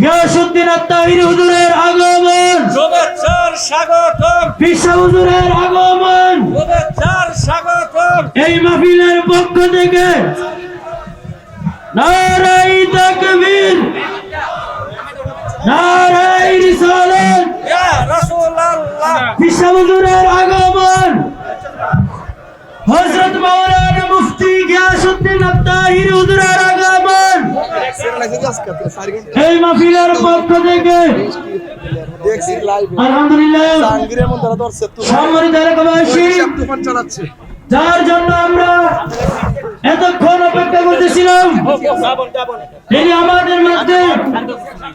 গিয়াসউদ্দিন আত্তাহিরি হুজুরের আগমন, শুভেচ্ছার স্বাগতম, পিসা হুজুরের আগমন, শুভেচ্ছার স্বাগতম। এই মাহফিলের পক্ষ থেকে নারাই তাকবীর, নারাই রিসালাত, ইয়া রাসূলুল্লাহ। পিসা হুজুরের আগমন, হযরত মাওলানা মুফতি গিয়াসউদ্দিন আত্তাহিরি হুজুরের আগমন, এই মাহফিলের পক্ষ থেকে আলহামদুলিল্লাহ সম্মানিত এলাকাবাসী, যার জন্য আমরা এতক্ষণ অপেক্ষা করতেছিলাম তিনি আমাদের মধ্যে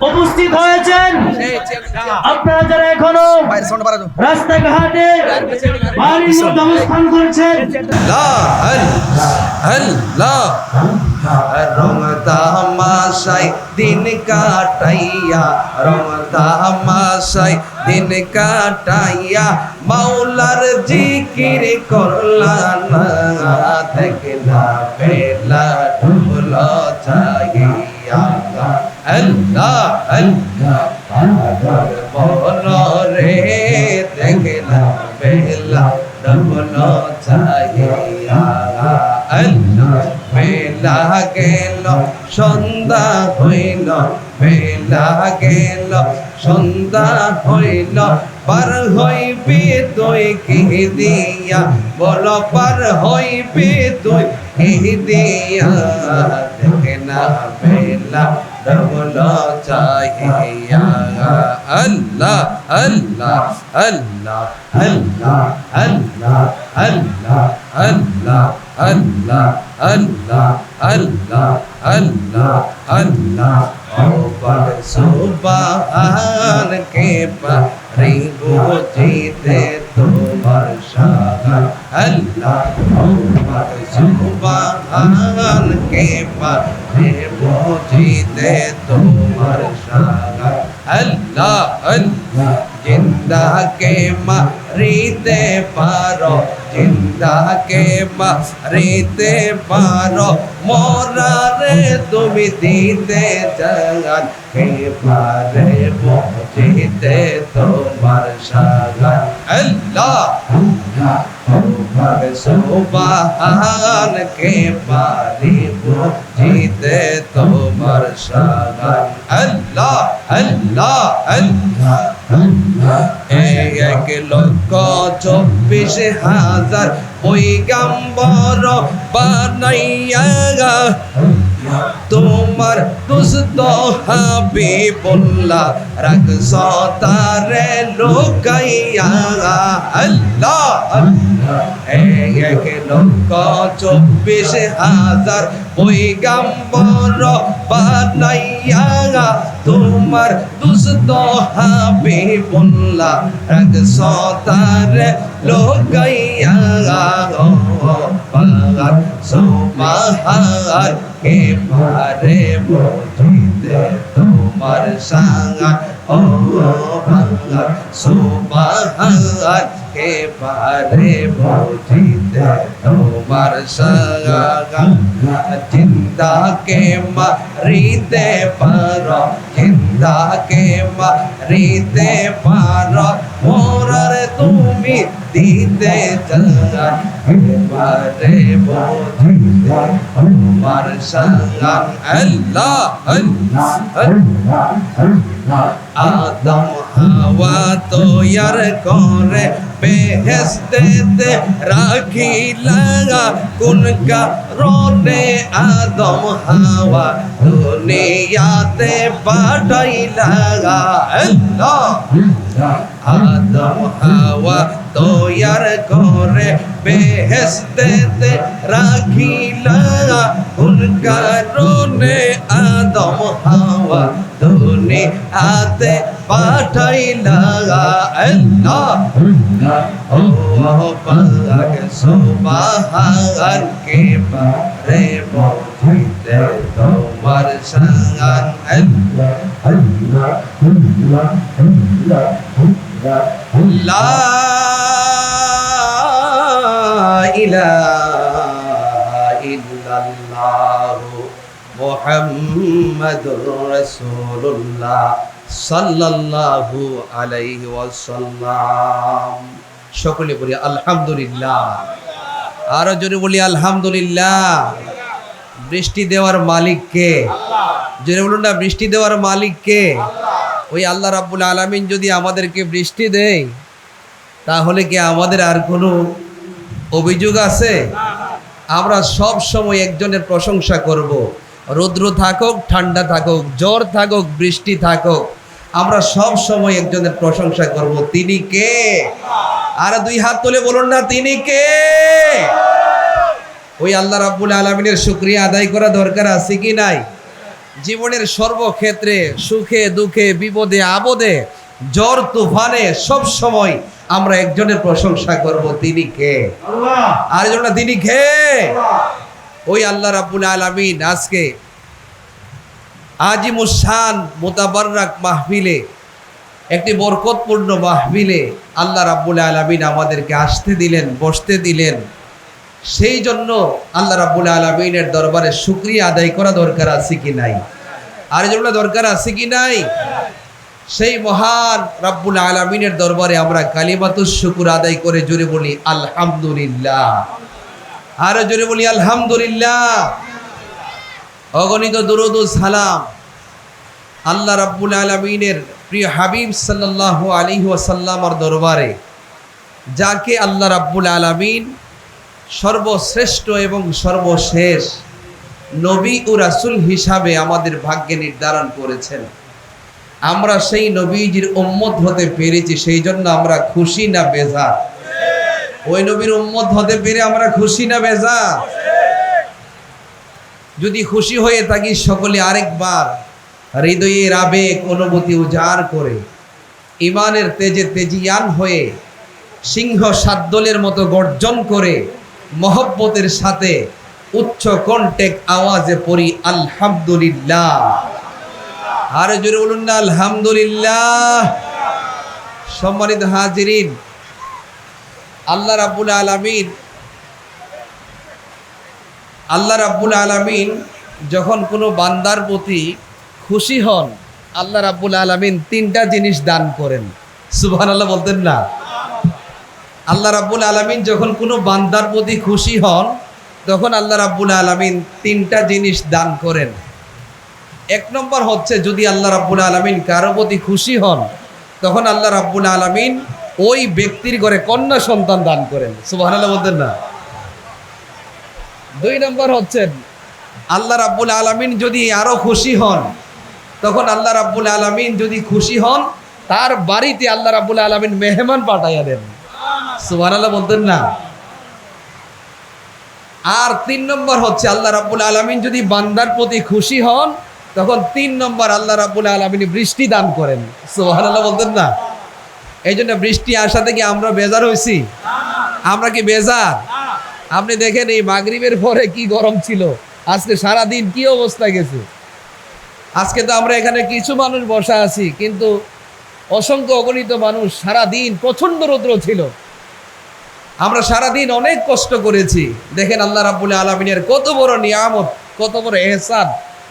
উপস্থিত হয়েছেন। আপনারা যারা এখনো রাস্তাঘাটে বাড়ির মধ্যে অবস্থান করছেন, রং তামাশাই দিন কাটাইয়া, রং তামাশাই দিন কাটাইয়া, মাওলার জিকির করলাম না, দেখলা বেলা ঢুল চাইয়া। আল্লাহ আল্লাহ বলরে, দেখলা বেলা ঢুল চাইয়া। আল্লাহ বেলা গেল সন্ধ্যা হইল, বেলা গেল সন্ধ্যা হইল, পার হইবে তুই কি দিয়া, বল পার হইবে তুই কি দিয়া, দেখে না বেলা ডবল চাহিয়া। আল্লাহ আল্লাহ আল্লাহ আল্লাহ আল্লাহ আল্লাহ আল্লাহ আল্লাহ আল্লাহ আল্লাহ আল্লাহ আল্লাহ ওবার সুবহান কে পারি বুঝিতে তোমার শান। আল্লাহ ওবার সুবহান কে পারি বুঝিতে তোমার শান। আল্লাহ আল্লাহ জিন্দা কে মারিতে পারো, জিন্দা কে মারিতে পারো, মরারে তুমি দিতে জান, কে পারে বুঝিতে তোমার শান। আল্লাহ সুবহান কে পারি বুঝিতে তোমার শান। আল্লাহ আল্লাহ আল্লাহ এক লক্ষ 24,000 পয়গম্বর বানাইয়া, তোমার দুস্ত হাবিবুল্লাহ রাখছ তারে লুকাইয়া। আল্লাহ এক লক্ষ 24,000 পয়গম্বর বানাইয়া, তোমার দুস্ত হাবিবুল্লাহ রাখছ তারে লুকাইয়া। সুবহান কে পারে বুঝিতে তোমার শান। ও বাংলা সুবহান কে পারে বুঝিতে তোমার শান। জিন্দা কে মারিতে পারো, জিন্দা কে মারিতে পারো, মোরার তুমি দিতে চান, পারে বুঝিতে তোমার শান। আল্লাহ আল্লাহ আল্লাহ আদম হাওয়া তৈয়ার করে বেহেশতেতে রাখিলা, কোন কারণে আদম হাওয়া দুনিয়াতে পাঠাইলা। আল্লাহ আদম হাওয়া তৈয়ার করে বেহেশতেতে রাখিলা, কোন কারণে আদম হাওয়া দুনিয়াতে পাঠাইলা। আল্লাহ ও পাক সুবহান কে পারে বুঝিতে তোমার শান। আল্লাহ আল্লাহ আল্লাহ লা ইলাহা ইল্লাল্লাহ মুহাম্মাদুর রাসূলুল্লাহ সাল্লাল্লাহু আলাইহি ওয়াসাল্লাম। সকলে বলি আলহামদুলিল্লাহ। আরো জোরে বলি আলহামদুলিল্লাহ। বৃষ্টি দেওয়ার মালিক কে? জোরে বলুন না, বৃষ্টি দেওয়ার মালিক কে? ওই আল্লাহ রাব্বুল আলামিন যদি আমাদেরকে বৃষ্টি দেয় তাহলে কি আমাদের আর কোনো অভিযোগ আছে? আমরা সব সময় একজনের প্রশংসা করব। রৌদ্র থাকুক, ঠান্ডা থাকুক, জ্বর থাকুক, বৃষ্টি থাকুক, আমরা সব সময় একজনের প্রশংসা করব। তিনি কে? আর দুই হাত তুলে বলুন না, তিনি কে? ওই আল্লাহ রাব্বুল আলামিনের শুকরিয়া আদায় করা দরকার আছে কি নাই? জীবনের সর্বক্ষেত্রে, সুখে দুঃখে, বিপদে আপদে, ঝড় তুফানে সব সময় আমরা একজনের প্রশংসা করব। তিনি কে? আল্লাহ। আর জন্য তিনি কে? ওই আল্লাহ রাব্বুল আলামিন আজকে আজিমুস শান মুতাবাররাক মাহফিলে, একটি বরকতপূর্ণ মাহফিলে আল্লাহ রাব্বুল আলামিন আমাদেরকে আসতে দিলেন, বসতে দিলেন। সেই জন্য আল্লাহ রাব্বুল আলামিনের দরবারে শুকরিয়া আদায় করা দরকার আছে কি নাই? আর জন্য দরকার আছে কি নাই? সেই মহান রাব্বুল আলামিনের দরবারে আমরা কালিমাতুশ শুকর আদায় করে জোরে বলি আলহামদুলিল্লাহ। আর জোরে বলি আলহামদুলিল্লাহ। অগণিত দুরূদ ও সালাম আল্লাহ রাব্বুল আলামিনের প্রিয় হাবিব সাল্লাল্লাহু আলাইহি ওয়াসাল্লামের দরবারে, যাকে আল্লাহ রাব্বুল আলামিন সর্বশ্রেষ্ঠ এবং সর্বশেষ নবী ও রাসূল হিসাবে আমাদের ভাগ্যে নির্ধারণ করেছেন। আমরা সেই নবীজির উম্মত হতে পেরেছি, সেই জন্য আমরা খুশি না বেজার? ওই নবীর উম্মত হতে পেরে আমরা খুশি না বেজার? যদি খুশি হয়ে থাকি সকলে আরেকবার হৃদয়ের আবেগ অনুভূতি উজাড় করে ইমানের তেজে তেজিয়ান হয়ে সিংহ সাদ্দলের মতো গর্জন করে মহব্বতের সাথে উচ্চ কণ্ঠে আওয়াজে পড়ি আলহামদুলিল্লাহ। আর জোরে বলুন না আলহামদুলিল্লাহ। সম্মানিত হাজিরিন, আল্লাহ রাব্বুল আলামিন যখন কোনো বান্দার প্রতি খুশি হন, আল্লাহ রাব্বুল আলামিন তিনটা জিনিস দান করেন। সুবহানাল্লাহ বলতেন না? আল্লাহ রাব্বুল আলামিন যখন কোনো বান্দার প্রতি খুশি হন তখন আল্লাহ রাব্বুল আলামিন তিনটা জিনিস দান করেন। এক নম্বর হচ্ছে, যদি আল্লাহ রাব্বুল আলামিন কারো প্রতি খুশি হন তখন আল্লাহ রাব্বুল আলামিন ওই ব্যক্তির ঘরে কন্যা সন্তান দান করেন। সুবহানাল্লাহ বলতেন না? দুই নম্বর হচ্ছেন, আল্লাহ রাব্বুল আলামিন যদি আরো খুশি হন তখন আল্লাহ রাব্বুল আলামিন যদি খুশি হন তার বাড়িতে আল্লাহ রাব্বুল আলামিন মেহমান পাঠাইয়া দেন। সুবহানাল্লাহ বলতেন না? আর তিন নম্বর হচ্ছে, আল্লাহ রাব্বুল আলামিন যদি বান্দার প্রতি খুশি হন তখন তিন নম্বর আল্লাহ রাব্বুল আলামিন বৃষ্টি দান করেন। সুবহানাল্লাহ বলতেন না? এই জন্য বৃষ্টি আসা থেকে আমরা বেজার হয়েছি? আমরা কি বেজার? আপনি দেখেন এই মাগরিবের পরে কি গরম ছিল, আজকে সারা দিন কি অবস্থা গেছে। আজকে তো আমরা এখানে কিছু মানুষ বসা আছি, কিন্তু অসংখ্য অগণিত মানুষ সারা দিন প্রচন্ড রৌদ্র ছিল। আমরা সারা দিন অনেক কষ্ট করেছি। দেখেন আল্লাহ রাব্বুল আলামিনের কত বড় নিয়ামত, কত বড় ইহসান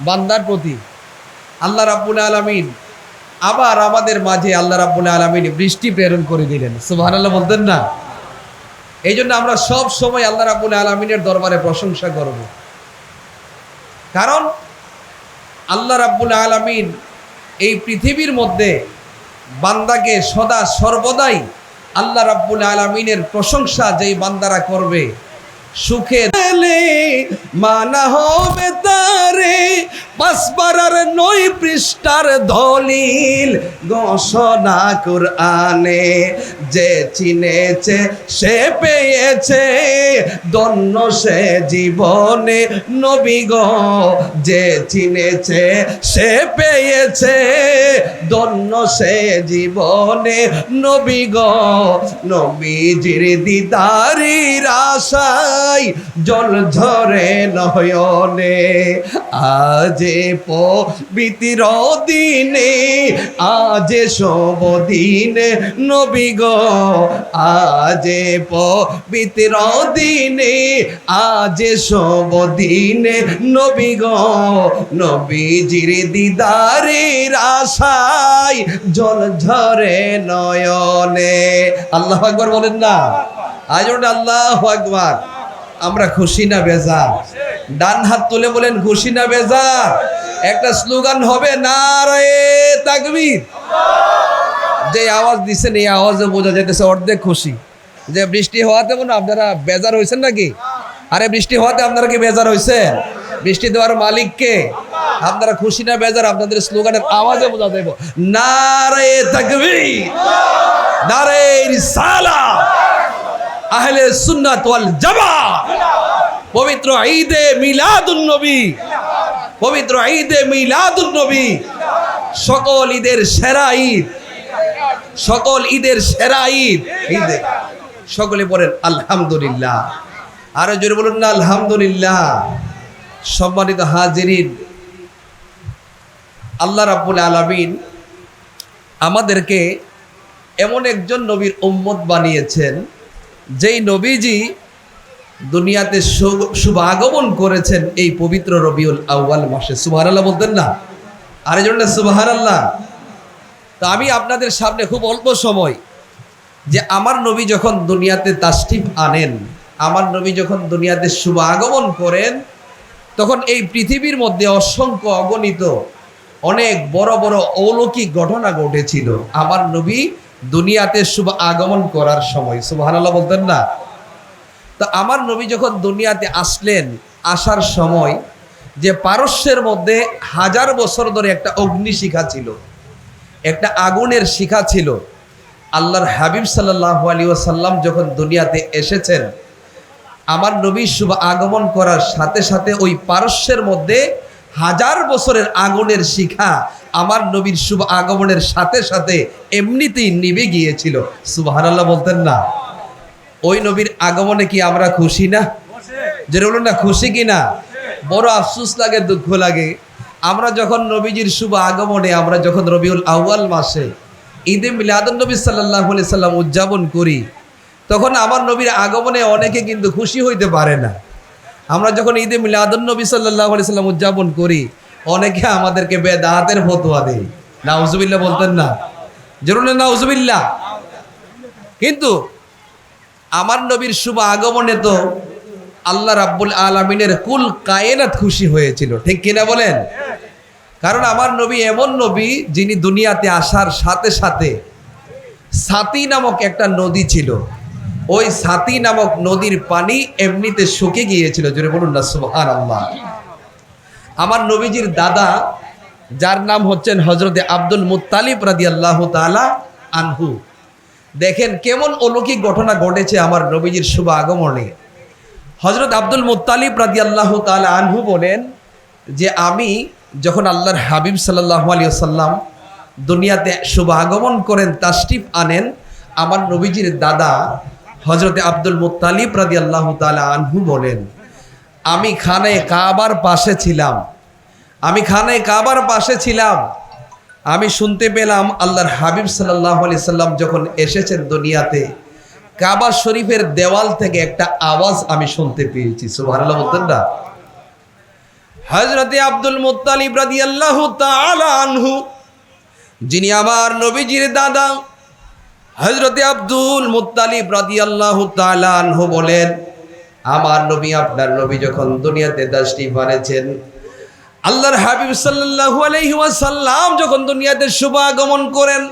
বান্দার প্রতি। আল্লাহ রাব্বুল আলামিন আবার আমাদের মাঝে আল্লাহ রাব্বুল আলামিন বৃষ্টি প্রেরণ করে দিলেন। সুবহানাল্লাহ বলতেন না? এই জন্য আমরা সব সময় আল্লাহ রাব্বুল আলামিনের দরবারে প্রশংসা করব, কারণ আল্লাহ রাব্বুল আলামিন এই পৃথিবীর মধ্যে বান্দাকে সদা সর্বদাই আল্লাহ রাব্বুল আলামিনের প্রশংসা যেই বান্দারা করবে, সুখে মানা হবে তারে পাঁচবারার 9 পৃষ্ঠার দলিল ঘোষণা কুরআনে। যে চিনেছে সে পেয়েছে ধন্য সে জীবনে নবী গো। যে চিনেছে সে পেয়েছে ধন্য সে জীবনে নবী গো। নবীজির দিদারির আশায় জল ঝরে নয়নে। আজ আজে পবিত্র দিনে, আজে শুভ দিনে নবী গো, আজে পবিত্র দিনে, আজে শুভ দিনে নবী গো, নবীজির দিদারের আশায় জল ঝরে নয়নে। আল্লাহু আকবার বলেন না, আজ ওটা আল্লাহু আকবার। আমরা খুশি না বেজার? ডান হাত তুলে বলেন খুশি না বেজার? একটা স্লোগান হবে, নারায়ে তাকবীর। যে আওয়াজ দিচ্ছেন এই আওয়াজে বোঝা যেতেছে অর্ধেক খুশি। যে বৃষ্টি হওয়াতে মনে আপনারা বেজার হয়েছেন নাকি? আরে বৃষ্টি হওয়াতে আপনারা কি বেজার হয়েছেন? বৃষ্টি দেওয়ার মালিককে। আপনারা খুশি না বেজার? আপনাদের স্লোগানের আওয়াজে বোঝা দেব, নারায়ে তাকবীর, নারায়ে রিসালাত, আহলে সুন্নাত ওয়াল জামাত। পবিত্র ঈদে মিলাদুন নবী, পবিত্র ঈদে মিলাদুন নবী, সকল ঈদের সেরা ঈদ, সকল ঈদের সেরা ঈদ। ঈদে সকলে বলেন আলহামদুলিল্লাহ। আরো জোরে বলুন না আলহামদুলিল্লাহ। সম্মানিত হাজিরিন, আল্লাহ রাব্বুল আলামিন আমাদেরকে এমন একজন নবীর উম্মত বানিয়েছেন, যেই নবীজি দুনিয়াতে শুভ আগমন করেছেন এই পবিত্র রবিউল আউয়াল মাসে। সুবহানাল্লাহ বলতেন না? আরেকজন সুবহানাল্লাহ। তো আমি আপনাদের সামনে খুব অল্প সময়, যে আমার নবী যখন দুনিয়াতে তাশরিফ আনেন, আমার নবী যখন দুনিয়াতে শুভ আগমন করেন, তখন এই পৃথিবীর মধ্যে অসংখ্য অগণিত অনেক বড় বড় অলৌকিক ঘটনা ঘটেছিল আমার নবী দুনিয়াতে শুভ আগমন করার সময়। সুবহানাল্লাহ বলতেন না? তো আমার নবী যখন দুনিয়াতে আসলেন, আসার সময় যে পারস্যের মধ্যে 1000 বছর ধরে একটা অগ্নিশিখা ছিল, একটা আগুনের শিখা ছিল। আল্লাহর হাবিব সাল্লাল্লাহু আলাইহি ওয়াসাল্লাম যখন দুনিয়াতে এসেছেন, আমার নবী শুভ আগমন করার সাথে সাথে ওই পারস্যের মধ্যে 1000 বছরের আগুনের শিখা আমার নবীর শুভ আগমনের সাথে সাথে এমনিতেই নিভে গিয়েছিল। সুবহানাল্লাহ বলতেন না? ওই নবীর আগমনে কি আমরা খুশি না? যেটা বলুন না, খুশি কি না? বড় আফসোস লাগে, দুঃখ লাগে। আমরা যখন নবীজির শুভ আগমনে, আমরা যখন রবিউল আউয়াল মাসে ঈদে মিলাদুন নবী সাল্লাল্লাহু আলাইহি সাল্লাম উদযাপন করি, তখন আমার নবীর আগমনে অনেকে কিন্তু খুশি হইতে পারে না। আমরা যখন ঈদে মিলাদুন নবী সাল্লাল্লাহু আলাইহি সাল্লাম উদযাপন করি, অনেকে আমাদেরকে বেদাতের ফতোয়া দেয়। নাউজুবিল্লাহ বলতেন না? জরুর নাউজুবিল্লাহ। কিন্তু আমার নবীর শুভ আগমনে তো আল্লাহ রাব্বুল আলামিনের কুল কায়নাত খুশি হয়েছিল, ঠিক কিনা বলেন? কারণ আমার নবী এমন নবী, যিনি দুনিয়াতে আসার সাথে সাথে সাতি নামক একটা নদী ছিল, ওই সাতি নামক নদীর পানি এমনিতে শুকিয়ে গিয়েছিল। জোরে বলুন না সুবহানাল্লাহ। আমার নবীজির দাদা, যার নাম হচ্ছেন হযরতে আব্দুল মুত্তালিব রাদিয়াল্লাহু তাআলা আনহু, দেখেন কেমন অলৌকিক ঘটনা ঘটেছে আমার নবীজির শুভ আগমনে। হযরত আব্দুল মুত্তালিব রাদিয়াল্লাহু তাআলা আনহু বলেন যে, আমি যখন আল্লাহর হাবিব সাল্লাল্লাহু আলাইহি ওয়াসাল্লাম দুনিয়াতে শুভ আগমন করেন, তাশরিফ আনেন, আমার নবীজির দাদা হযরতে আব্দুল মুত্তালিব রাদিয়াল্লাহু তাআলা আনহু বলেন, আমি খানে কাবার পাশে ছিলাম, আমি খানে কাবার পাশে ছিলাম। আমি শুনতে পেলাম আল্লাহর হাবিব সাল্লাল্লাহু আলাইহি সাল্লাম যখন এসেছেন দুনিয়াতে, কাবা শরীফের দেওয়াল থেকে একটা আওয়াজ আমি শুনতে পেয়েছি। সুবহানাল্লাহ বলতেন না? হযরতে আব্দুল মুত্তালিব রাদিয়াল্লাহু তাআলা আনহু, যিনি আমার নবীজির দাদা, হযরতে আব্দুল মুত্তালিব রাদিয়াল্লাহু তাআলা আনহু বলেন, আমার নবী, আপনার নবী যখন দুনিয়াতে তাশরিফ আনেছেন, আল্লাহর হাবিব সাল্লাল্লাহু আলাইহি ওয়াসাল্লাম যখন দুনিয়াতে শুভ আগমন করেন,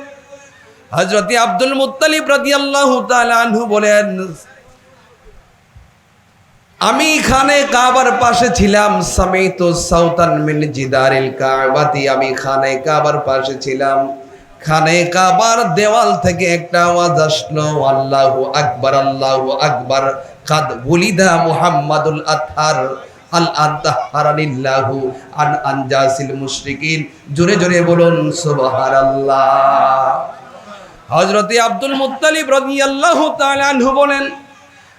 হযরতে আব্দুল মুত্তালিব রাদিয়াল্লাহু তাআলা আনহু বলেন, আমি খানে কাবার পাশে ছিলাম, সামাইতু সাউতান মিন জিদারিল কাবাতি, আমি খানে কাবার পাশে ছিলাম, খানে কাবার দেওয়াল থেকে একটা আওয়াজ আসলো, আল্লাহু আকবার, আল্লাহু আকবার, কাদ বুলিদা মুহাম্মাদুল আতহার আল আনতাহারানিল্লাহু আন আনজাসিল মুশরিকিন। জোরে জোরে বলুন সুবহানাল্লাহ। হযরতে আব্দুল মুত্তালিব রাদিয়াল্লাহু তাআলা আনহু বলেন,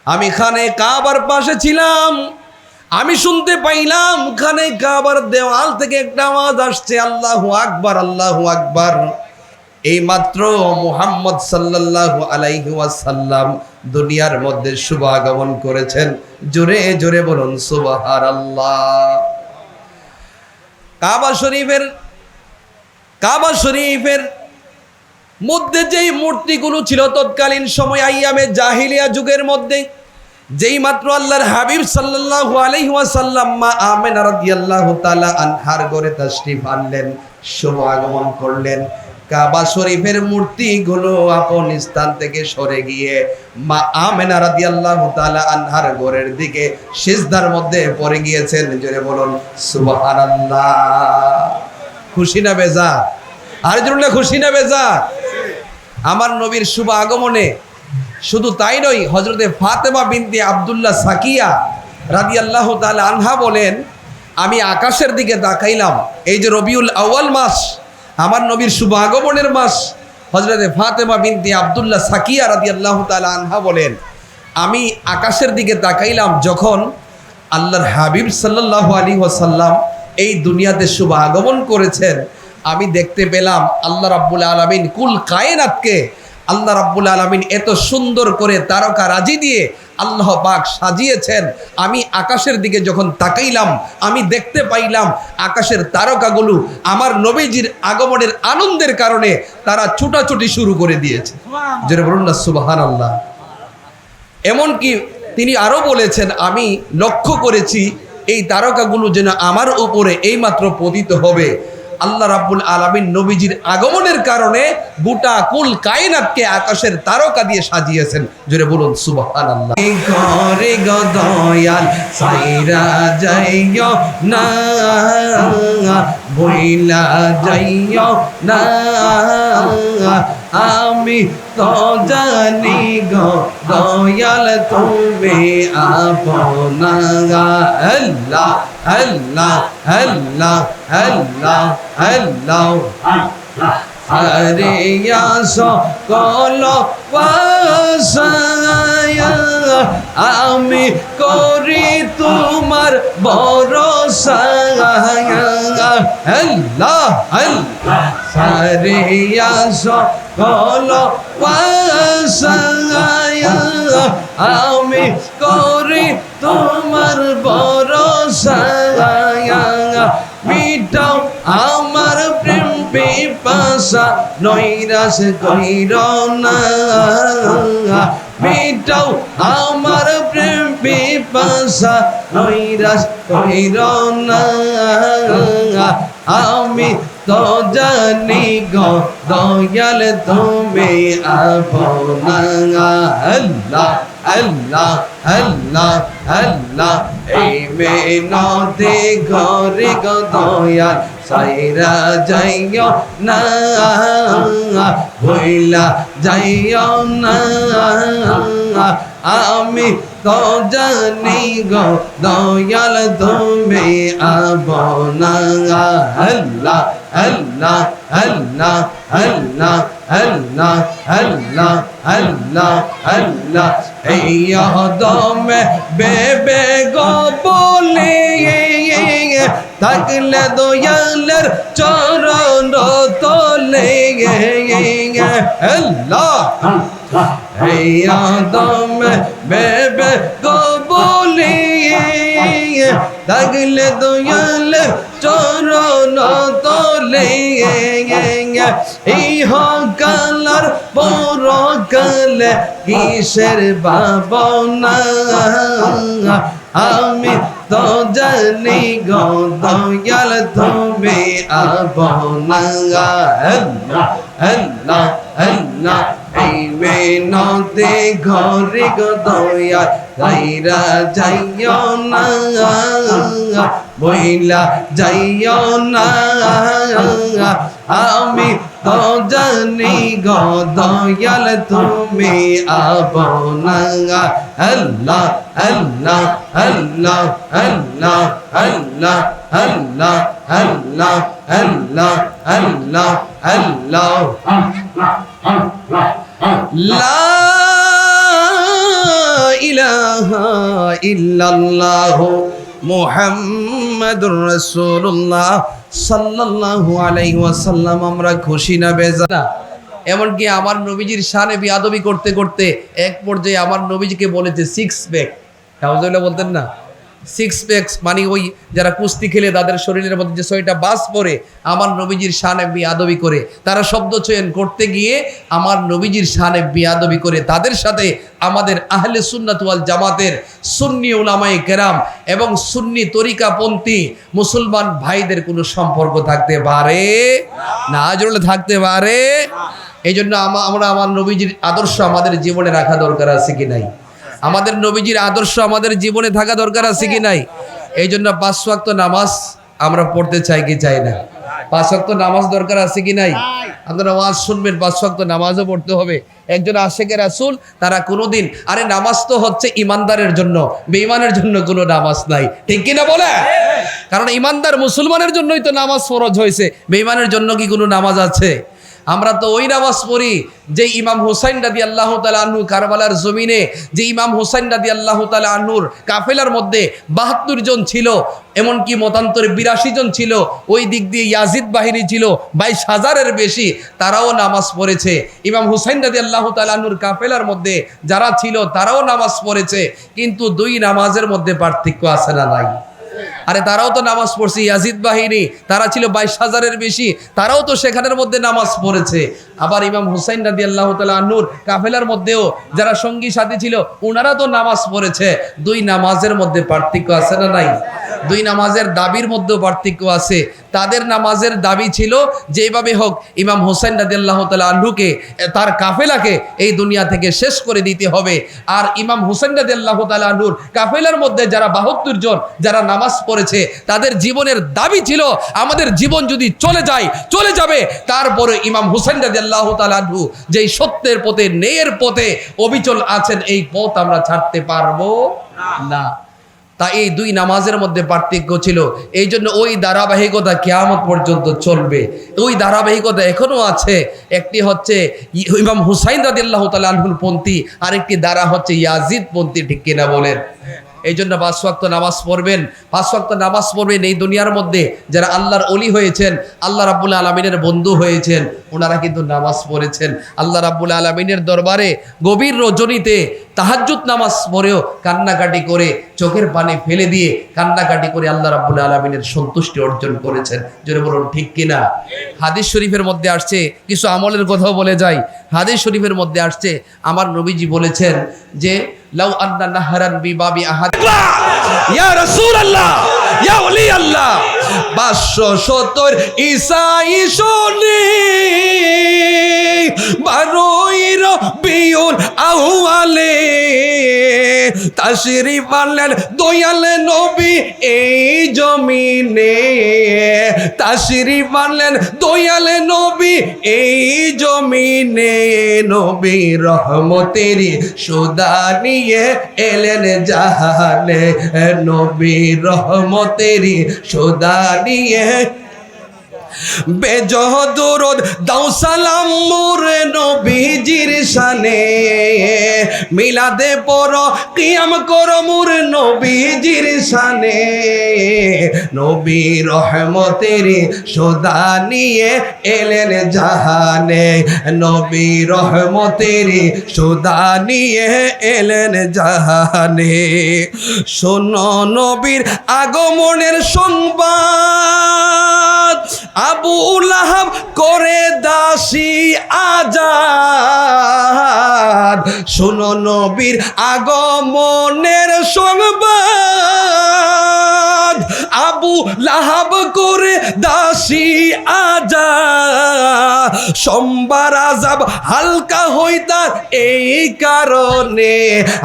আমি খানে কাবার পাশে ছিলাম, আমি শুনতে পাইলাম ওখানে কাবার দেওয়াল থেকে একটা আওয়াজ আসছে, আল্লাহু আকবার, আল্লাহু আকবার। এই মাত্র মুহাম্মদ সাল্লাল্লাহু আলাইহি ওয়াসাল্লাম দুনিয়ার মধ্যে শুভ আগমন করেছেন। জোরে জোরে বলুন সুবহানাল্লাহ। কাবা শরীফের মধ্যে যেই মূর্তিগুলো ছিল তৎকালীন সময় আইয়ামে জাহিলিয়া যুগের মধ্যে, যেই মাত্র আল্লাহর হাবিব সাল্লাল্লাহু আলাইহি ওয়াসাল্লাম মা আমেনা রাদিয়াল্লাহু তাআলা আনহার ঘরে তাশরিফ আনলেন, শুভ আগমন করলেন, কাবা শরীফের মূর্তিগুলো আপন স্থান থেকে সরে গিয়ে মা আমেনা রাদিয়াল্লাহু তাআলা আনহার ঘরের দিকে সিজদার মধ্যে পড়ে গিয়েছেন। জোরে বলুন সুবহানাল্লাহ। খুশি না বেজার? আর জোরে খুশি না বেজার? আমার নবীর শুভ আগমনে শুধু তাই নয়, হযরতে ফাতেমা বিনতে আব্দুল্লাহ সাকিয়া রাদিয়াল্লাহু তাআলা আনহা বলেন, আমি আকাশের দিকে তাকাইলাম, এই যে রবিউল আউয়াল মাস, আমার নবীর শুভ আগমনের মাস। হযরতে ফাতেমা বিনতে আব্দুল্লাহ সাকিয়া রাদিয়াল্লাহু তাআলা আনহা বলেন, আমি আকাশের দিকে তাকাইলাম যখন আল্লাহর হাবিব সাল্লাল্লাহু আলাইহি ওয়াসাল্লাম এই দুনিয়াতে শুভ আগমন করেছেন, আমি দেখতে পেলাম আল্লাহ রাব্বুল আলামিন কুল কায়নাতকে আল্লাহ রাব্বুল আলামিন এত সুন্দর করে তারকা রাজি দিয়ে আল্লাহ পাক সাজিয়েছেন। আমি আকাশের দিকে যখন তাকাইলাম, আমি দেখতে পাইলাম আকাশের তারকাগুলো আমার নবীজির আগমনের আনন্দের কারণে তারা ছুটাছুটি শুরু করে দিয়েছে। যেটা বলুন না সুবহানাল্লাহ। এমনকি তিনি আরো বলেছেন, আমি লক্ষ্য করেছি এই তারকাগুলো যেন আমার উপরে এইমাত্র পতিত হবে। আল্লাহ রাব্বুল আলামিন নবীজির আগমনের কারণে গোটা কুল কায়নাতকে আকাশের তারকা দিয়ে সাজিয়েছেন। জোরে বলুন সুবহানাল্লাহ। করে গদয়াল সাইরা যাইও না, বইলা যাইও না, আমি তো জানি গো দয়াল তুমি আপনা। আল্লাহ আল্লাহ আল্লাহ আল্লাহ আল্লাহ। আরে সকল বাসায়া আমি করি তোমার ভরসা। আল্লাহ আল্লাহ। আরে সকল বাসায়া আমি করি তোমার ভরসা। মিটাও আমার প্রেম পিপাসা, নৈরাশ কইর না। মিটাও আমার প্রেম পিপাসা, নৈরাশ কইর না। আমি তো জানি গো দয়াল তুমি আপনা। আল্লাহ আল্লাহ আল্লাহ আল্লাহ। এই মেনতে ঘরে গো দয়াল সাইরা যাইও না, ভুইলা যাইও না। আমি তো জানি গো দয়াল তুমি আপনা। আল্লাহ আল্লাহ আল্লাহ আল্লাহ আল্লাহ আল্লাহ আল্লাহ আল্লাহ। এই দমে বেবে গো বলে থাকলে দয়ালের চরণ তলে। আল্লাহ এই দমে বেবে গো বলে থাকলে দয়ালের চরণ তলে। এই হকালার পরকালে কিসের ভাবনা, আমি তো জানি গো দয়াল তুমি আপনা। আল্লাহ আল্লাহ আল্লাহ। এই মেনতে ঘরে গো দয়াল সাইরা যাইও না, বইলা যাইও না। আমি তো জানি গো দয়াল তুমি আপনা। আল্লাহ আল্লাহ আল্লাহ আল্লাহ আল্লাহ আল্লাহ আল্লাহ আল্লাহ আল্লাহ আল্লাহ। লা ইলাহা ইল্লাল্লাহ মুহাম্মাদুর রাসূলুল্লাহ সাল্লাল্লাহু আলাইহি ওয়াসাল্লাম। আমরা খুশি না বেজার? এমনকি আমার নবীজির শানে বিয়াদবি করতে করতে এক পর্যায়ে আমার নবীজিকে বলেছে সিক্স প্যাক। নাউজুবিল্লাহ বলতেন না? সিক্স প্যাকস মানে ওই যারা কুস্তি খেলে তাদের শরীরের মধ্যে যে 6টা বাস পরে আমার নবীজির শানে বিয়াদবি করে, তারা শব্দ চয়ন করতে গিয়ে আমার নবীজির শানে বিয়াদবি করে, তাদের সাথে আমাদের আহলে সুন্নাত ওয়াল জামাতের সুন্নি উলামায়ে কেরাম এবং সুন্নি তরিকাপন্থী মুসলমান ভাইদের কোনো সম্পর্ক থাকতে পারে না? জোরে থাকতে পারে? এই জন্য আমরা আমার নবীজির আদর্শ আমাদের জীবনে রাখা দরকার আছে কি নাই? আমাদের নবীজির আদর্শ আমাদের জীবনে থাকা দরকার আছে কি নাই? এই জন্য 5 ওয়াক্ত নামাজ আমরা পড়তে চাই কি চাই না? 5 ওয়াক্ত নামাজ দরকার আছে কি নাই? আপনারা ওয়াজ শুনবেন, 5 ওয়াক্ত নামাজও পড়তে হবে। একজন আশিকে রাসূল তারা কোনোদিন, আরে নামাজ তো হচ্ছে ইমানদারের জন্য, বেঈমানের জন্য কোনো নামাজ নাই, ঠিক কিনা বলে? কারণ ইমানদার মুসলমানের জন্যই তো নামাজ ফরজ হয়েছে, বেঈমানের জন্য কি কোনো নামাজ আছে? আমরা তো ওই নামাজ পড়ি যে ইমাম হুসাইন রাদিয়াল্লাহু তাআলা আনহু কারবালার জমিনে, যে ইমাম হুসাইন রাদিয়াল্লাহু তাআলা আনহুর কাফেলার মধ্যে 72 জন ছিল, এমনকি মতান্তরে 82 জন ছিল, ওই দিক দিয়ে ইয়াজিদ বাহিনী ছিল 22,000-এর বেশি, তারাও নামাজ পড়েছে। ইমাম হুসাইন রাদিয়াল্লাহু তাআলা আনহুর কাফেলার মধ্যে যারা ছিল তারাও নামাজ পড়েছে, কিন্তু দুই নামাজের মধ্যে পার্থক্য আছে না নাই? আরে তারাও তো নামাজ পড়ছে, ইয়াজিদ বাহিনী তারা ছিল 22,000-এর বেশি, তারাও তো সেখানের মধ্যে নামাজ পড়েছে। আবার ইমাম হুসাইন রাদিয়াল্লাহু তাআলা আনহুর কাফেলার মধ্যেও যারা সঙ্গী সাথী ছিল ওনারা তো নামাজ পড়েছে। দুই নামাজের মধ্যে পার্থক্য আছে না নাই? দুই নামাজের দাবির মধ্যে পার্থক্য আছে। তাদের নামাজের দাবি ছিল যেভাবে হোক ইমাম হুসাইন রাদিয়াল্লাহু তাআলা আনহুকে, তার কাফেলাকে এই দুনিয়া থেকে শেষ করে দিতে হবে। আর ইমাম হুসাইন রাদিয়াল্লাহু তাআলা আনহুর কাফেলার মধ্যে যারা 72 জন যারা নামাজ পড়েছে, তাদের জীবনের দাবি ছিল আমাদের জীবন যদি চলে যায় চলে যাবে, তারপরে ইমাম হুসাইন রাদিয়াল্লাহু তাআলা আনহু যেই সত্যের পথে, ন্যায়ের পথে অবিচল আছেন, এই পথ আমরা ছাড়তে পারবো না। তাই এই দুই নামাজের মধ্যে পার্থক্য ছিল। এই জন্য ওই ধারাবাহিকতা কিয়ামত পর্যন্ত চলবে, ওই ধারাবাহিকতা এখনো আছে। একটি হচ্ছে ইমাম হুসাইন রাদিয়াল্লাহু তাআলা আনহুর পন্থী, আরেকটি ধারা হচ্ছে ইয়াজিদ পন্থী, ঠিক কিনা বলেন? এই জন্য 5 ওয়াক্ত নামাজ পড়বেন, 5 ওয়াক্ত নামাজ পড়বেন। এই দুনিয়ার মধ্যে যারা আল্লাহর ওলি হয়েছেন, আল্লাহ রাব্বুল আলামিনের বন্ধু হয়েছেন, ওনারা কিন্তু নামাজ পড়েছেন। আল্লাহ রাব্বুল আলামিনের দরবারে গভীর রজনীতে তাহাজ্জুদ নামাজ পড়েও কান্নাকাটি করে, চোখের পানি ফেলে দিয়ে কান্নাকাটি করে আল্লাহ রাব্বুল আলামিনের সন্তুষ্টি অর্জন করেছেন। জোরে বলুন ঠিক কিনা? হাদিস শরীফের মধ্যে আসছে, কিছু আমলের কথাও বলে যাই। হাদিস শরীফের মধ্যে আসছে আমার নবীজি বলেছেন যে লাউ আন্না নাহরান বিবাবি আহাদ ইয়া রাসূলুল্লাহ ইয়া ওলি আল্লাহ 570 ঈসাই শুনি 12 রবিউল আউয়ালে তাশরিফ আনলেন দয়াল নবী এই জমিনে, তাশরিফ আনলেন দয়াল নবী এই জমিনে, নবী রহমতেরি সুদা নিয়ে এলেন জাহানে, নবী রহমতেরি সুদা নিয়ে বেজহ দরুদ দাও সালাম মোরে নবীজির শানে, মিলাদে পড়ো কিয়াম করো মোরে নবীজির শানে, নবী রহমতের সদা নিয়ে এলেন জাহানে, নবী রহমতের সদা নিয়ে এলেন জাহানে। শোনো নবীর আগমনের সংবাদ, আবু লাহাব করে দাসী আজাদ, শোনো নবীর আগমনের সংবাদ, আবু লাহাব করে দাসী আজাদ, সোমবার আযাব হালকা হইতার এই কারণে,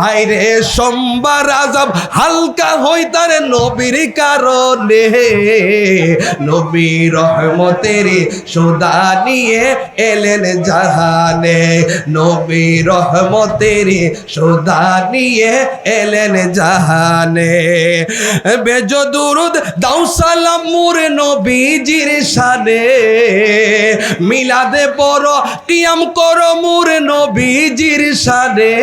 আইরে সোমবার আযাব হালকা হইতার নবীর কারণে, নবী রহমতের সদা নিয়ে এলেন জাহানে, নবী রহমতের সদা নিয়ে এলেন জাহানে। বেজদু দুরুদ দাও সালাম মোর নবীজির শানে, মিলাদে পড়ো কিয়াম করো মোর নবীজির শানে,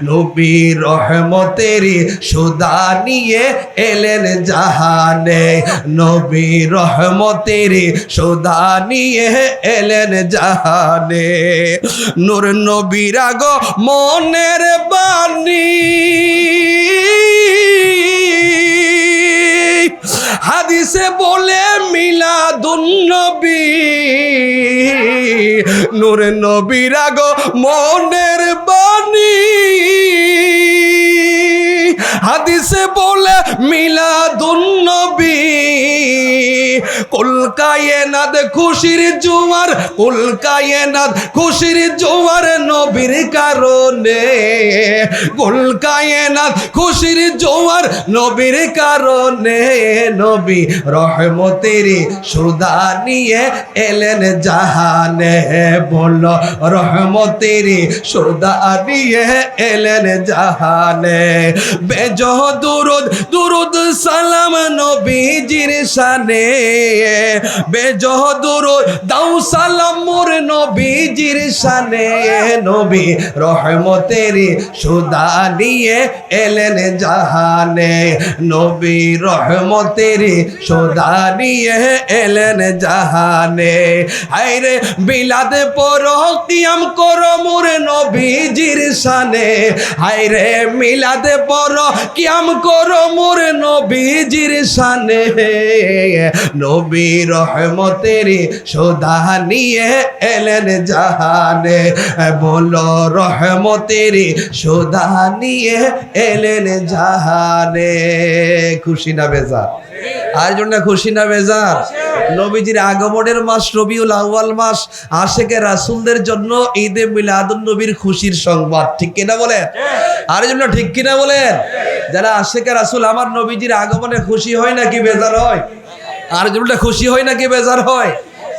নবী রহমতের সুদা নিয়ে এলেন জাহানে, নবী রহমতের সুদা নিয়ে এলেন জাহানে, নূর নবীর আগো মনের বাণী, হাদিসে বলে মিলাদুন নবী, নূর নবীর আগো মনের বাণী, হাদিসে বলে মিলাদুন নবী, কুল কায়নাত খুশির জোয়ার, কুল কায়নাত খুশির জোয়ার নবীর কারণে, কুল কায়নাত খুশির জোয়ার নবীর কারণে, নবী রহমতের সুদা নিয়ে এলেন জাহানে, বলো রহমতের সুদা নিয়ে এলেন জাহানে, বেজহ দুরুদ দুরুদ সালাম নবীজির শানে, বেজহ দুরুদ দাও সালাম মোর নবীজির শানে, নবী রহমতের সুদা নিয়ে এলেন জাহানে, নবী রহমতের সুদা নিয়ে এলেন জাহানে, হায়রে বিলাদে পড়ো কিয়াম করো মোর নবীজির শানে, হায়রে মিলাদে পড়ো কিয়াম করো মোর নবীজির শানে, নবী রহমতের সুদা নিয়ে এলেন জাহানে, বলো রহমতের সুদা নিয়ে এলেন জাহানে। খুশি না বেজার? আর জন্য খুশি না বেজার? নবীজির আগমনের মাস রবিউল আউয়াল মাস, আশেকে রাসূলদের জন্য ঈদে মিলাদুন নবীর খুশির সংবাদ, ঠিক কিনা বলেন? আর জন্য ঠিক কিনা বলেন? যারা আশেকে রাসূল আমার নবীজির আগমনে খুশি হয় নাকি বেজার হয়? আর জন্য খুশি হয় নাকি বেজার হয়?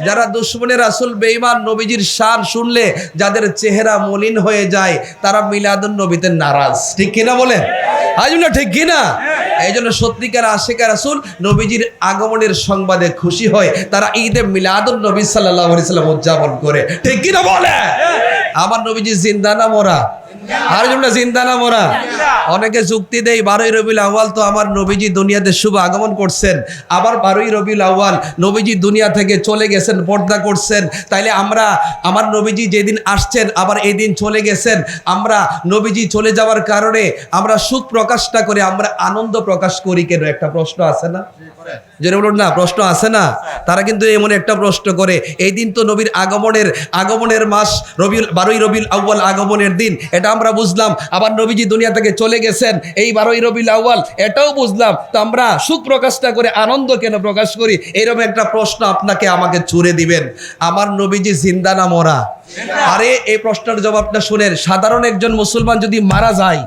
যারা দুশ্মনের রাসূল বেঈমান নবীজির শান শুনলে যাদের চেহারা মলিন হয়ে যায়, তারা মিলাদুন নবীতে নারাজ, ঠিক কিনা বলেন? আর জন্য ঠিক কিনা? এই জন্য সত্যিকার আশেকা রাসূল নবীজির আগমনের সংবাদে খুশি হয়, তারা ঈদে মিলাদুন নবী সাল্লাল্লাহু আলাইহি সাল্লাম উদযাপন করে, ঠিক কিনা বলে? আমার নবীজি জিন্দা না মরা? আর জন্য জিন্দা না মরা? অনেকে যুক্তি দেয় 12ই রবিউল আউয়াল তো আমার নবীজি দুনিয়াতে শুভ আগমন করছেন, আবার 12ই রবিউল আউয়াল নবীজি দুনিয়া থেকে চলে গেছেন, পর্দা করছেন, তাইলে আমরা আমার নবীজি যেদিন আসছেন আবার এই দিন চলে গেছেন, আমরা নবীজি চলে যাওয়ার কারণে আমরা সুখ প্রকাশ না করে আমরা আনন্দ প্রকাশ করি কেন? একটা প্রশ্ন আছে না? যেটা বলুন না, প্রশ্ন আছে না? তারা কিন্তু এমন একটা প্রশ্ন করে, এই দিন তো নবীর আগমনের মাস, 12ই রবিউল আউয়াল আগমনের দিন, এটা আমরা বুঝলাম, আবার নবীজি দুনিয়া থেকে চলে গেছেন এই 12ই রবিউল আউয়াল, এটাও বুঝলাম, তো আমরা সুখ প্রকাশ না করে আনন্দ কেন প্রকাশ করি? এরকম একটা প্রশ্ন আপনাকে আমাকে ছুড়ে দিবেন, আমার নবীজি জিন্দা না মরা? আরে এই প্রশ্নের জবাবটা শুনেন, সাধারণ একজন মুসলমান যদি মারা যায়,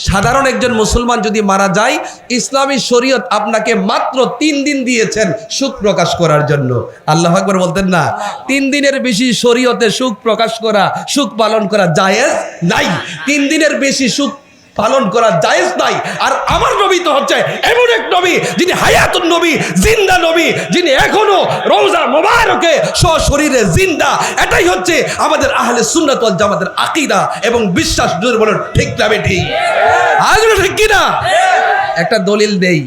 সাধারণ একজন মুসলমান যদি মারা যায়, ইসলামী শরীয়ত আপনাকে মাত্র 3 দিন দিয়েছেন সুখ প্রকাশ করার জন্য। আল্লাহু আকবার বলতেন না? 3 দিনের বেশি শরীয়তে সুখ প্রকাশ করা, সুখ পালন করা জায়েজ নাই। 3 দিনের বেশি সুখ পালন করা জায়েজ নাই। আর আমার নবী তো হচ্ছে এমন এক নবী যিনি হায়াতুন নবী, জিন্দা নবী, যিনি এখনো রওজা মোবারকে সশরীরে জিন্দা। এটাই হচ্ছে আমাদের আহলে সুন্নাত ওয়াল জামাতের আকীদা এবং বিশ্বাস। জোরে বলেন ঠিক না বেঠিক? আজ ঠিক কি না? একটা দলিল দেই,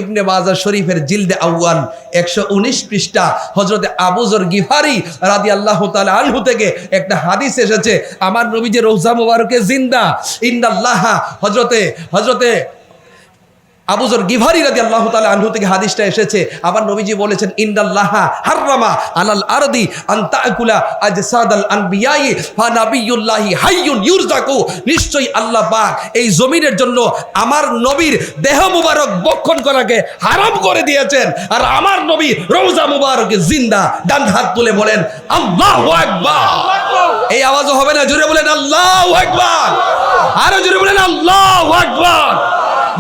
ইবনে মাজাহ শরীফের জিলদে আউয়াল 119 পৃষ্ঠা হযরতে আবু যর গিফারি রাদিয়াল্লাহু তাআলা আনহু থেকে একটা হাদিস এসেছে, আমার নবী যে রওজা মোবারকে জিন্দা। ইন্নাল্লাহা, হযরতে আবু যর গিফারি রাদিয়াল্লাহু তাআলা আনহু থেকে হাদিসটা এসেছে, আমার নবীজি বলেছেন, ইন্নাল্লাহা হাররামা আলাল আরদি আন তাকুলা আজসাদাল আনবিয়াই ফা নাবিয়ুল্লাহি হাইয়ুন ইউরজাকু। নিশ্চয়ই আল্লাহ পাক এই জমিনের জন্য আমার নবীর দেহ মুবারক ভক্ষণ করাকে হারাম করে দিয়েছেন, আর আমার নবী রওজা মুবারকে জিন্দা। ডান হাত তুলে বলেন আল্লাহু আকবার। এই আওয়াজও হবে না? জোরে বলেন আল্লাহু আকবার। আরো জোরে বলেন আল্লাহু আকবার।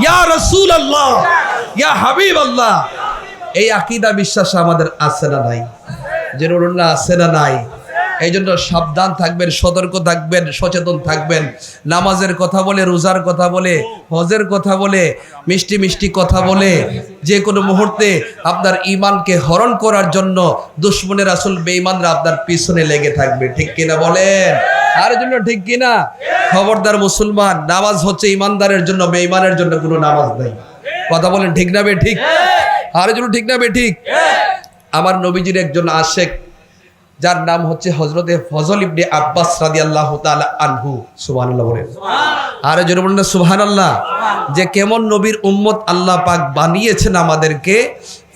ইয়া রাসূলুল্লাহ, ইয়া হাবিবাল্লাহ। এই আকীদা বিশ্বাস আমাদের আছে না নাই? যে বলুন না, আছে না নাই? এই জন্য সাবধান থাকবেন, সতর্ক থাকবেন, সচেতন থাকবেন। নামাজের কথা বলে, রোজার কথা বলে, হজের কথা বলে, মিষ্টি মিষ্টি কথা বলে যে কোনো মুহূর্তে আপনার ঈমানকে হরণ করার জন্য দুশমনের আসল বেঈমানরা আপনার পিছনে লেগে থাকবে। ঠিক কিনা বলেন? আর জন্য ঠিক কিনা? খবরদার মুসলমান, নামাজ হচ্ছে ঈমানদারের জন্য, বেঈমানের জন্য কোনো নামাজ নাই। কথা বলেন ঠিক না বে ঠিক? আর জন্য ঠিক না বে ঠিক? আমার নবীজির একজন আশেক, যার নাম হচ্ছে হযরতে ফজল ইবনে আব্বাস রাদিয়াল্লাহু তাআলা আনহু। সুবহানাল্লাহ বলেন। আর জোরে বলেন না সুবহানাল্লাহ। যে কেমন নবীর উম্মত আল্লাহ পাক বানিয়েছেন আমাদেরকে।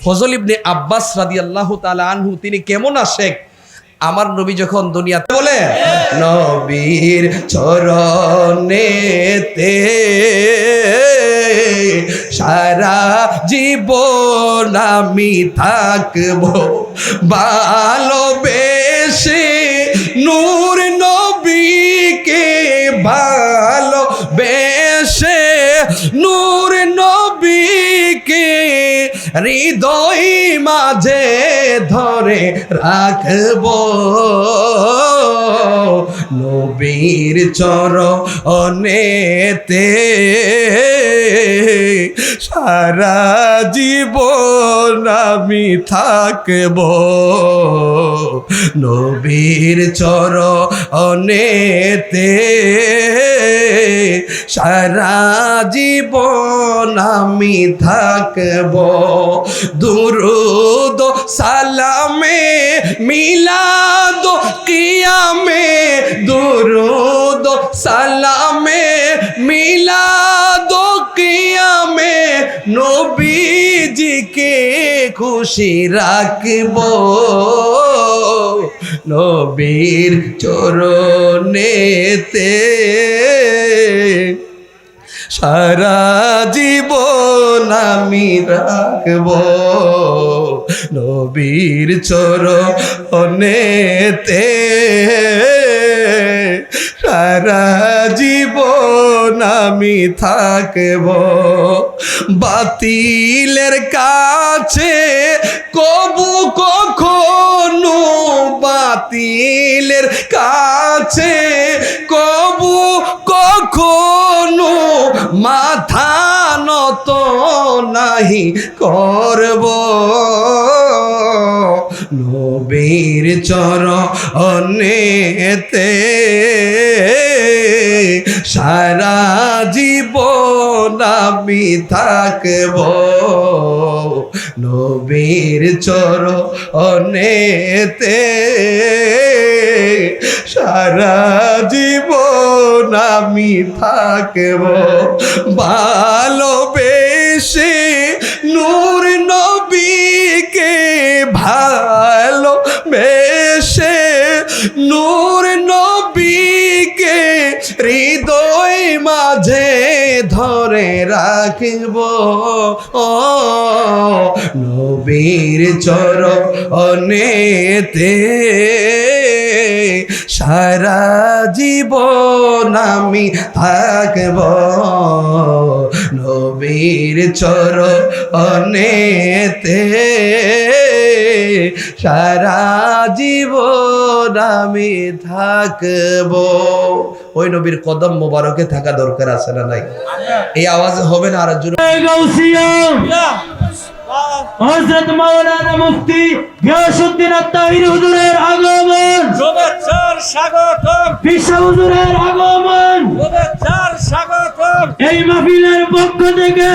ফজল ইবনে আব্বাস রাদিয়াল্লাহু তাআলা আনহু তিনি কেমন আশেক। আমার নবী যখন দুনিয়াতে বলে নবীর চরণেতে সারা জীবন আমি থাকবো ভালোবেসে, নূর নবীকে ভালোবেসে, নূর নবীকে হৃদয় মাঝে ধরে রাখবো, নবীর চরণেতে সারা জীবন আমি থাকবো, নবীর চরণেতে সারা জীবন আমি থাকবো। দুরুদ সালামে মিলাদ কিয়ামে, দুরুদ সালামে মিলাদ কিয়ামে নবীজিকে খুশি রাখবো, নবীর চরণেতে সারা জীবন আমি রাখবো, নবীর চরণেতে সারা জীবন আমি থাকবো। বাতিলের কাছে কবু কখনো, বাতিলের কাছে কবু কখনো মাথা নত নাহি করব, নবীর চরণেতে সারা জীবন আমি থাকবো, নবীর চরণেতে সারা জীবন আমি থাকবো ভালোবেসে, নূর নবীকে ভালোবেসে, নূর নবীকে হৃদয় মাঝে ধরে রাখবো, নবীর চরণেতে সারা জীবন আমি থাকবো, নবীর চরণেতে সারা জীবন আমি থাকবো। ওই নবীর কদম মোবারকে থাকা দরকার আছে না নাই? এই আওয়াজে হবে না আর জোরে? হযরত মাওলানা মুফতি গিয়াসউদ্দিন আত-তাহিরি হুজুরের আগমন, শুভেচ্ছার স্বাগতম, পিসা হুজুরের আগমন, শুভেচ্ছার স্বাগতম। এই মাহফিলের পক্ষ থেকে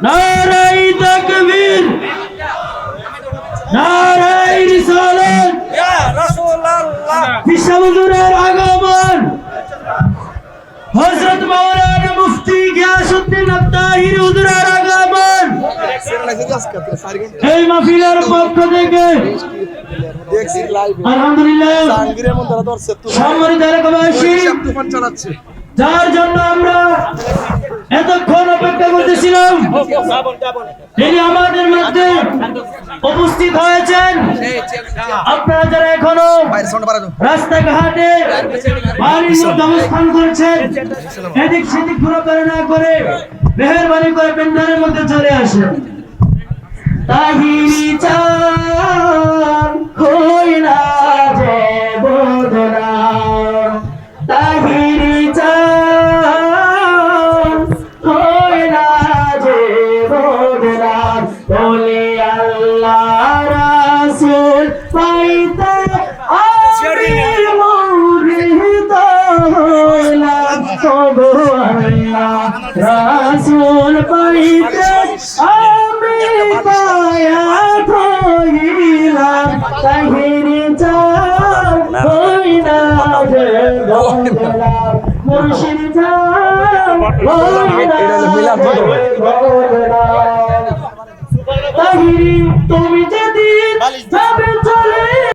নারায়ে তাকবীর, নারায়ে রিসালাত, ইয়া রাসূলুল্লাহ। পিসা হুজুরের আগমন, হযরত মাওলানা মুফতি গিয়াসউদ্দিন আত-তাহিরি হুজুরের আগমন, এই মাহফিলের পক্ষ থেকে আলহামদুলিল্লাহ সম্মানিত এলাকাবাসী, যার জন্য আমরা এতক্ষণ অপেক্ষা করতেছিলাম তিনি আমাদের মধ্যে উপস্থিত হয়েছেন। আপনারা যারা এখনো রাস্তাঘাটে বাড়ির মধ্যে অবস্থান করছেন, এদিক সেদিক ঘোরাফেরা না করে মেহেরবানি করে প্যান্ডেলের মধ্যে চলে আসেন। তাহিরি চান হই না পাইতে আমি মুরিদ হইলাম ওগো আল্লাহ রাসূল পাইতে আমি পায়া হইলাম তাহিরি চাঁদ হইলা যে গোলাম মুর্শিদ চাঁদ হইলা যে গোলাম তাহিরি তুমি যদি যাবে চলে